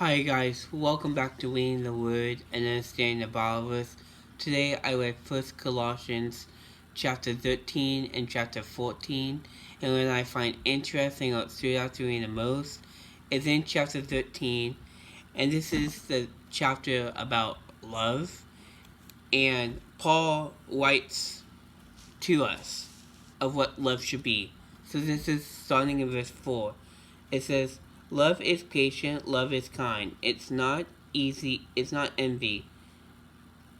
Hi guys, welcome back to Reading the Word and Understanding the Bible. Today I read 1 Colossians chapter 13 and chapter 14, and what I find interesting or stood out to me the most is in chapter 13, and this is the chapter about love, and Paul writes to us of what love should be. So this is starting in verse 4. It says, "Love is patient, love is kind. It's not easy, it's not envy.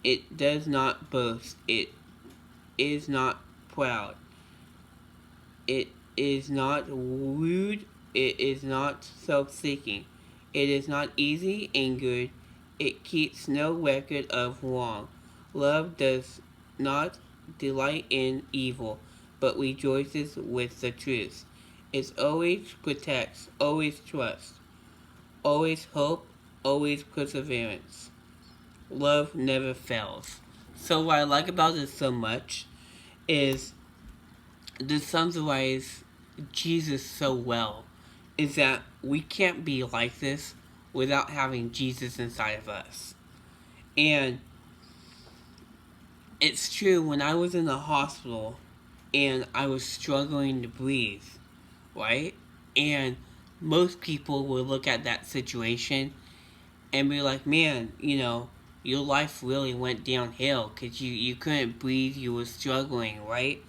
It does not boast. It is not proud. It is not rude. It is not self-seeking. It is not easily angered. It keeps no record of wrong. Love does not delight in evil, but rejoices with the truth. It always protects, always trusts, always hope, always perseverance. Love never fails." So what I like about this so much is this summarize Jesus so well, is that we can't be like this without having Jesus inside of us. And it's true, when I was in the hospital and I was struggling to breathe, right? And most people will look at that situation and be like, man, your life really went downhill because you couldn't breathe, you were struggling, right?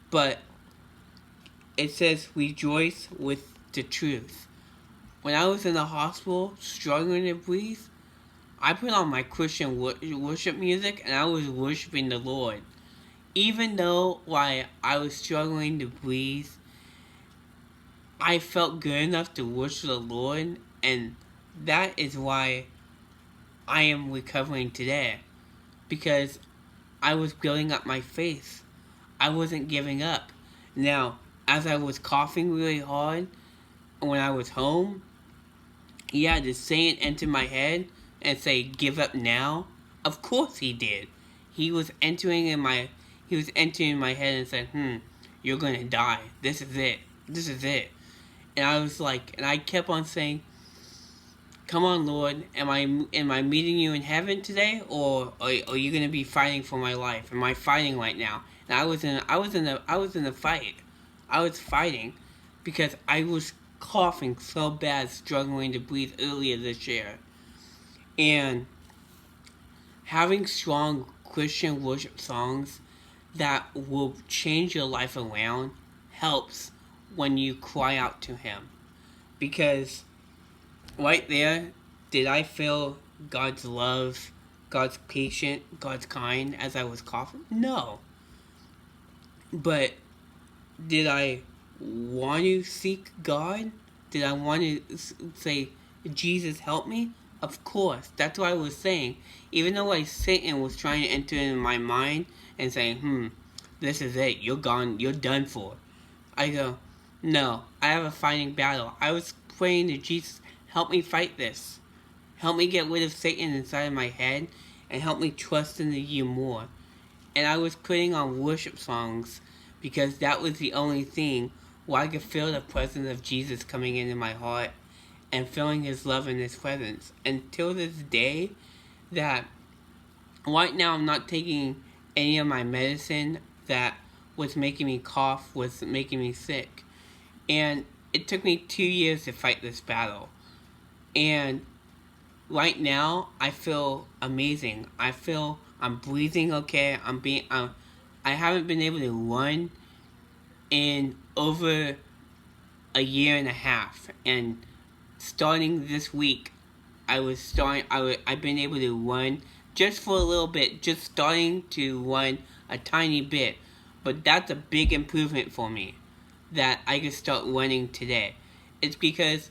But it says, rejoice with the truth. When I was in the hospital struggling to breathe, I put on my Christian worship music and I was worshiping the Lord. Even though while I was struggling to breathe, I felt good enough to worship the Lord, and that is why I am recovering today. Because I was building up my faith. I wasn't giving up. Now, as I was coughing really hard when I was home, the saying entered my head and say, "Give up now." Of course he did. He was entering my head and said, "You're gonna die. This is it. This is it." And I was like, and I kept on saying, "Come on, Lord, am I meeting you in heaven today, or are you gonna be fighting for my life? Am I fighting right now?" And I was in a fight. I was fighting because I was coughing so bad, struggling to breathe earlier this year. And having strong Christian worship songs that will change your life around helps when you cry out to Him. Because right there, did I feel God's love, God's patient, God's kind as I was coughing? No. But did I want to seek God? Did I want to say, "Jesus, help me"? Of course. That's what I was saying. Even though Satan was trying to enter in my mind and saying, "This is it. You're gone. You're done for." I go, "No, I have a fighting battle." I was praying to Jesus, "Help me fight this. Help me get rid of Satan inside of my head and help me trust in you more." And I was putting on worship songs because that was the only thing where I could feel the presence of Jesus coming into my heart and feeling His love and His presence. Until this day, that right now I'm not taking any of my medicine that was making me cough, was making me sick. And it took me 2 years to fight this battle. And right now, I feel amazing. I feel I'm breathing okay. I haven't been able to run in over a year and a half. And starting this week, I've been able to run just for a little bit, just starting to run a tiny bit. But that's a big improvement for me, that I can start running today. It's because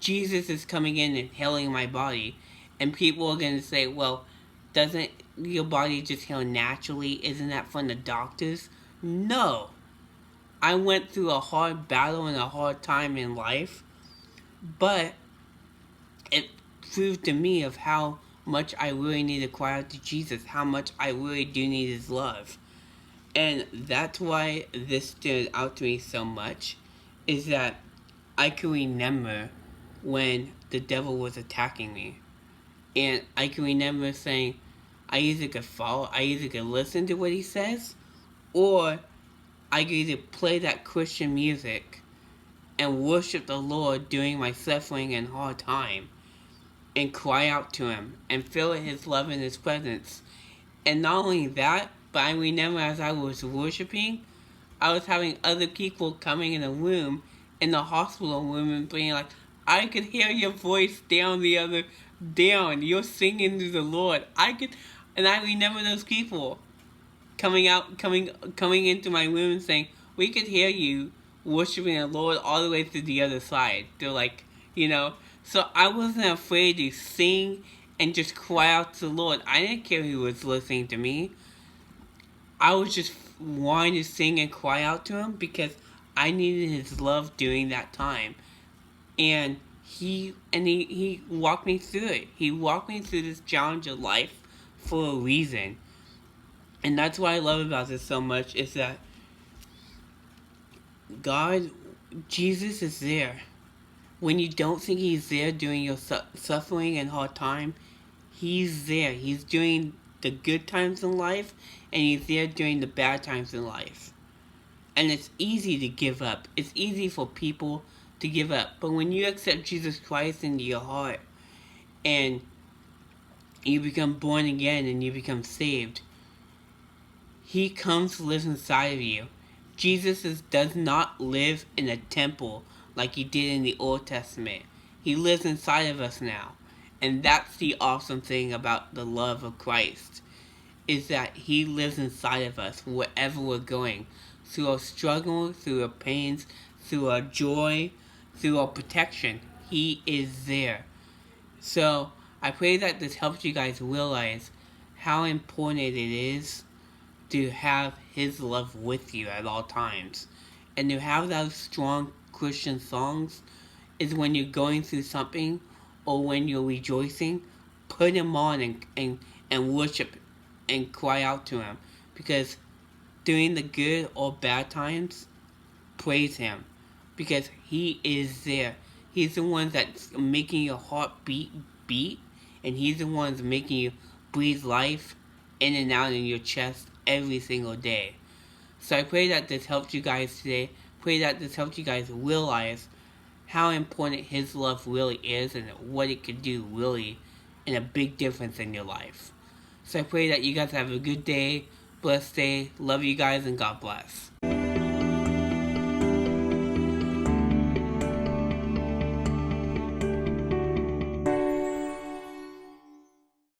Jesus is coming in and healing my body. And people are going to say, "Well, doesn't your body just heal naturally? Isn't that from the doctors?" No. I went through a hard battle and a hard time in life, but it proved to me of how much I really need to cry out to Jesus, how much I really do need His love. And that's why this stood out to me so much, is that I can remember when the devil was attacking me. And I can remember saying, I either could listen to what he says, or I could either play that Christian music and worship the Lord during my suffering and hard time, and cry out to him, and feel his love and his presence. And not only that, but I remember as I was worshiping, I was having other people coming in the room, in the hospital room, and being like, I could hear your voice down. You're singing to the Lord. And I remember those people coming into my room and saying, we could hear you worshiping the Lord all the way to the other side. They're like, so I wasn't afraid to sing and just cry out to the Lord. I didn't care who was listening to me. I was just wanting to sing and cry out to him because I needed his love during that time. And he walked me through it. He walked me through this challenge of life for a reason. And that's what I love about this so much, is that Jesus is there. When you don't think he's there during your suffering and hard time, he's there. He's during the good times in life, and he's there during the bad times in life. And it's easy to give up. It's easy for people to give up. But when you accept Jesus Christ into your heart, and you become born again and you become saved, he comes to live inside of you. Jesus does not live in a temple like he did in the Old Testament. He lives inside of us now. And that's the awesome thing about the love of Christ, is that he lives inside of us wherever we're going. Through our struggle, through our pains, through our joy, through our protection. He is there. So I pray that this helps you guys realize how important it is to have his love with you at all times. And to have those strong Christian songs is when you're going through something, or when you're rejoicing, put him on and worship and cry out to him. Because during the good or bad times, praise him. Because he is there. He's the one that's making your heart beat, and he's the one that's making you breathe life in and out in your chest every single day. So I pray that this helps you guys today. Pray that this helps you guys realize how important his love really is, and what it could do really in a big difference in your life. So I pray that you guys have a good day, blessed day. Love you guys, and God bless.